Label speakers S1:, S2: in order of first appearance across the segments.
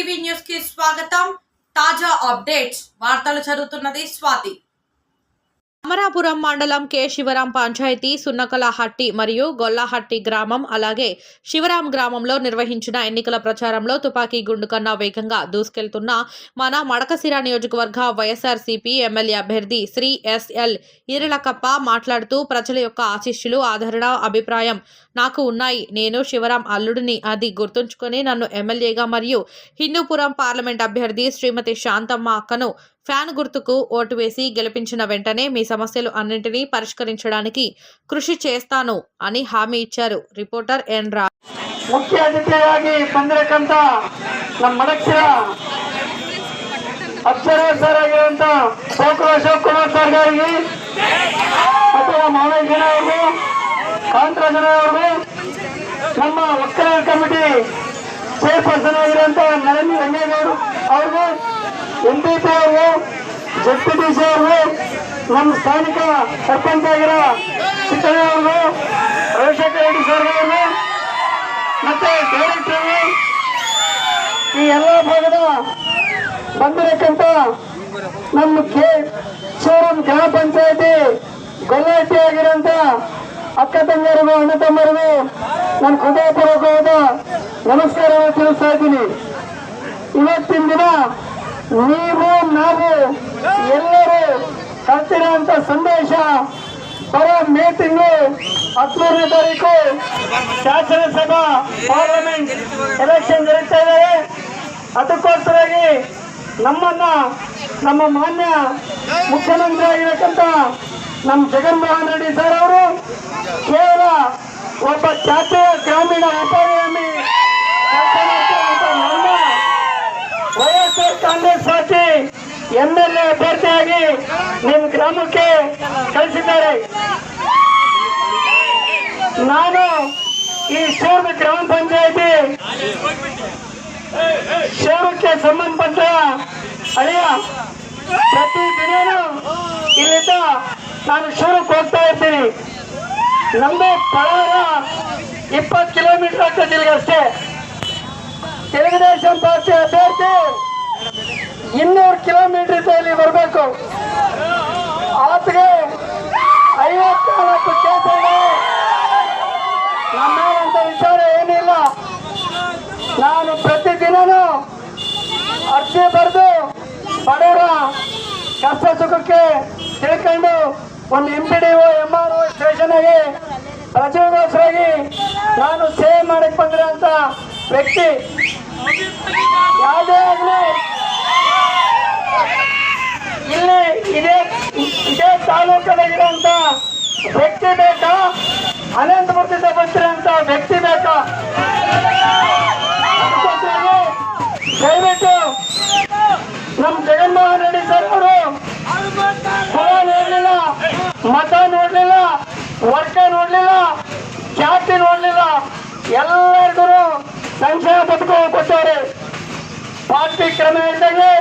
S1: TV news కి స్వాగతం. తాజా అప్డేట్స్ వార్తలు చదువుతున్నది స్వాతి. అమరాపురం మండలం కె శివరాం పంచాయతీ సున్నకలహట్టి మరియు గొల్లహట్టి గ్రామం అలాగే శివరాం గ్రామంలో నిర్వహించిన ఎన్నికల ప్రచారంలో తుపాకీ గుండు కన్నా వేగంగా దూసుకెళ్తున్న మన మడకశిర నియోజకవర్గ వైఎస్ఆర్సీపీ ఎమ్మెల్యే అభ్యర్థి శ్రీ ఎస్ఎల్ ఈరలకప్ప మాట్లాడుతూ ప్రజల యొక్క ఆశీస్సులు ఆదరణ అభిప్రాయం నాకు ఉన్నాయి. నేను శివరాం అల్లుడిని, అది గుర్తుంచుకొని నన్ను ఎమ్మెల్యేగా మరియు హిందూపురం పార్లమెంట్ అభ్యర్థి శ్రీమతి శాంతమ్మ అక్కను ఫ్యాన్ గుర్తుకు ఓటు వేసి గెలిపించిన వెంటనే మీ సమస్యలు అన్నింటినీ పరిష్కరించడానికి కృషి చేస్తాను అని హామీ ఇచ్చారు. రిపోర్టర్ ఎన్ రా.
S2: ಮುಖ್ಯ ಅತಿಥಿಯಾಗಿ ಬಂದಿರಕ್ಕಂತ ನಮ್ಮ ಮಡಕ್ಷಿರ ಅಕ್ಷರ ಆಗಿರುವಂತ ಸೋಕರು ಅಶೋಕ್ ಕುಮಾರ್ ಸರ್ ಗಾರಿಗೆ ಮತ್ತು ನಮ್ಮ ಮಾವಯ್ಯ ಜನ ಅವ್ರಿಗೂ ಕಾಂತರಾಜನ ಅವ್ರಿಗೂ ನಮ್ಮ ಒಕ್ಕಲಿಗ ಕಮಿಟಿ ಚೇರ್ಪರ್ಸನ್ ಆಗಿರುವಂತ ನರೇಂದ್ರ ರಂಗೇಗೌಡರು ಅವ್ರಿಗೂ ಎಂಪಿಪಿ ಅವ್ರಿಗೂ ಜೆಡ್ಪಿಟಿಸಿ ಅವ್ರಿಗೂ ನಮ್ಮ ಸ್ಥಾನಿಕ ಸರ್ಪಂಚ್ ಆಗಿರೋ ಚಿಕ್ಕಣ್ಣ ಅವ್ರಿಗೂ ರವಿಶಂಕರ್ ರೆಡ್ಡಿ ಸರ್ ಅವ್ರಿಗೂ ಮತ್ತೆ ಡೈರೆಕ್ಟರ್ ಈ ಎಲ್ಲ ಭಾಗದ ಬಂದಿರಕ್ಕಂತ ನಮ್ಮ ಶಿವರಾಮ್ ಗ್ರಾಮ ಪಂಚಾಯತಿ ಗೊಲ್ಲಹಟ್ಟಿ ಆಗಿರೋಂಥ ಅಕ್ಕ ತಂಗಿಯರಿಗೂ ಅಣ್ಣ ತಮ್ಮರಿಗೂ ನನ್ನ ಹೃದಯಪೂರ್ವಕವಾದ ನಮಸ್ಕಾರವನ್ನು ತಿಳಿಸ್ತಾ ಇದ್ದೀನಿ. ಇವತ್ತಿನ ದಿನ ನೀವು ನಾವು ಎಲ್ಲರೂ ಕಳ್ತಿರೋಂಥ ಸಂದೇಶ ಬರೋ ಮೇ ತಿಂಗಳು 13ನೇ ತಾರೀಕು ಶಾಸನಸಭಾ ಪಾರ್ಲಿಮೆಂಟ್ ಎಲೆಕ್ಷನ್ ಜರುಗ್ತಾ ಇದ್ದಾರೆ. ಅದಕ್ಕೋಸ್ಕರವಾಗಿ ನಮ್ಮ ಮಾನ್ಯ ಮುಖ್ಯಮಂತ್ರಿ ಆಗಿರತಕ್ಕಂಥ ನಮ್ಮ ಜಗನ್ಮೋಹನ್ ರೆಡ್ಡಿ ಸರ್ ಅವರು ಕೇವಲ ಒಬ್ಬ ಜಾತಿಯ ಗ್ರಾಮೀಣ ಉಪಯೋಗಿ ನನ್ನ ವೈಎಸ್ಆರ್ ಕಾಂಗ್ರೆಸ್ ಪಾರ್ಟಿ ಎಮ್ಎಲ್ಎ ಅಭ್ಯರ್ಥಿಯಾಗಿ ನಿಮ್ಮ ಗ್ರಾಮಕ್ಕೆ ಕಳಿಸಿದ್ದಾರೆ. ನಾನು ಈ ಶಿವರ ಗ್ರಾಮ ಪಂಚಾಯತಿ ಶಿವಕ್ಕೆ ಸಂಬಂಧಪಟ್ಟ ಅಳಿಯ ಪ್ರತಿದಿನೂ ಇಲ್ಲಿಂದ ನಾನು ಶಿವಕ್ಕೆ ಹೋಗ್ತಾ ಇರ್ತೀನಿ. ನಮ್ಮದು ಪಳಾರ 20 ಕಿಲೋಮೀಟರ್ ಆಗ್ತದೆ ಇಲ್ಲಿಗೆ ಅಷ್ಟೇ. తెలుగుదేశం ಪಾರ್ಟಿ ಅಭ್ಯರ್ಥಿ 200 ಕಿಲೋಮೀಟರ್ ಇಲ್ಲಿ ಬರಬೇಕು. ಆತಗೆ 54 ಕೇಸ್ ಇದೆ. ನಮ್ಮೇಲಂತ ವಿಚಾರ ಏನಿಲ್ಲ. ನಾನು ಪ್ರತಿದಿನನೂ ಅರ್ಜಿ ಬರೆದು ಬಡವರ ಕಷ್ಟ ಸುಖಕ್ಕೆ ತಿಳ್ಕೊಂಡು ಒಂದು MPDO MRO ಸ್ಟೇಷನ್ಗೆ ಪ್ರಜೆಗೋಸ್ಕರಾಗಿ ನಾನು ಸೇವೆ ಮಾಡಕ್ಕೆ ಬಂದಿರೋಂಥ ವ್ಯಕ್ತಿ. ಯಾವುದೇ ಆಗಲಿ ಇಲ್ಲಿ ಇದೇ ತಾಲೂಕದಾಗಿರುವಂತ ವ್ಯಕ್ತಿ ಬೇಕಾ, ಅನಂತಮೂರ್ತಿಯಿಂದ ಬಂದಿರೋಂಥ ವ್ಯಕ್ತಿ ಬೇಕಾ? ದಯವಿಟ್ಟು ನಮ್ಮ ಜಗನ್ಮೋಹನ್ ರೆಡ್ಡಿ ಸರ್ ಅವರು ಕುಲ ನೋಡ್ಲಿಲ್ಲ, ಮತ ನೋಡ್ಲಿಲ್ಲ, ವರ್ಗ ನೋಡ್ಲಿಲ್ಲ, ಜಾತಿ ನೋಡ್ಲಿಲ್ಲ, ಎಲ್ಲರಿಗೂ ಸಂಕ್ಷೇಮ ಪದಕ ಕೊಟ್ಟವ್ರೆ. ಪಾರ್ಟಿ ಕ್ರಮ ಇದ್ದಂಗೆ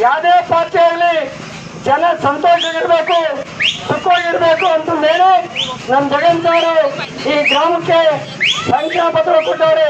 S2: ಯಾವುದೇ ಪಾರ್ಟಿ ಆಗಲಿ ಜನ ಸಂತೋಷವಾಗಿರ್ಬೇಕು, ಸುಖವಾಗಿರ್ಬೇಕು ಅಂತ ಹೇಳಿ ನಮ್ಮ ಜಗನ್ ಅವರು ಈ ಗ್ರಾಮಕ್ಕೆ ಸಂಕ್ಷೇಮ ಪತ್ರ ಕೊಟ್ಟವ್ರೆ.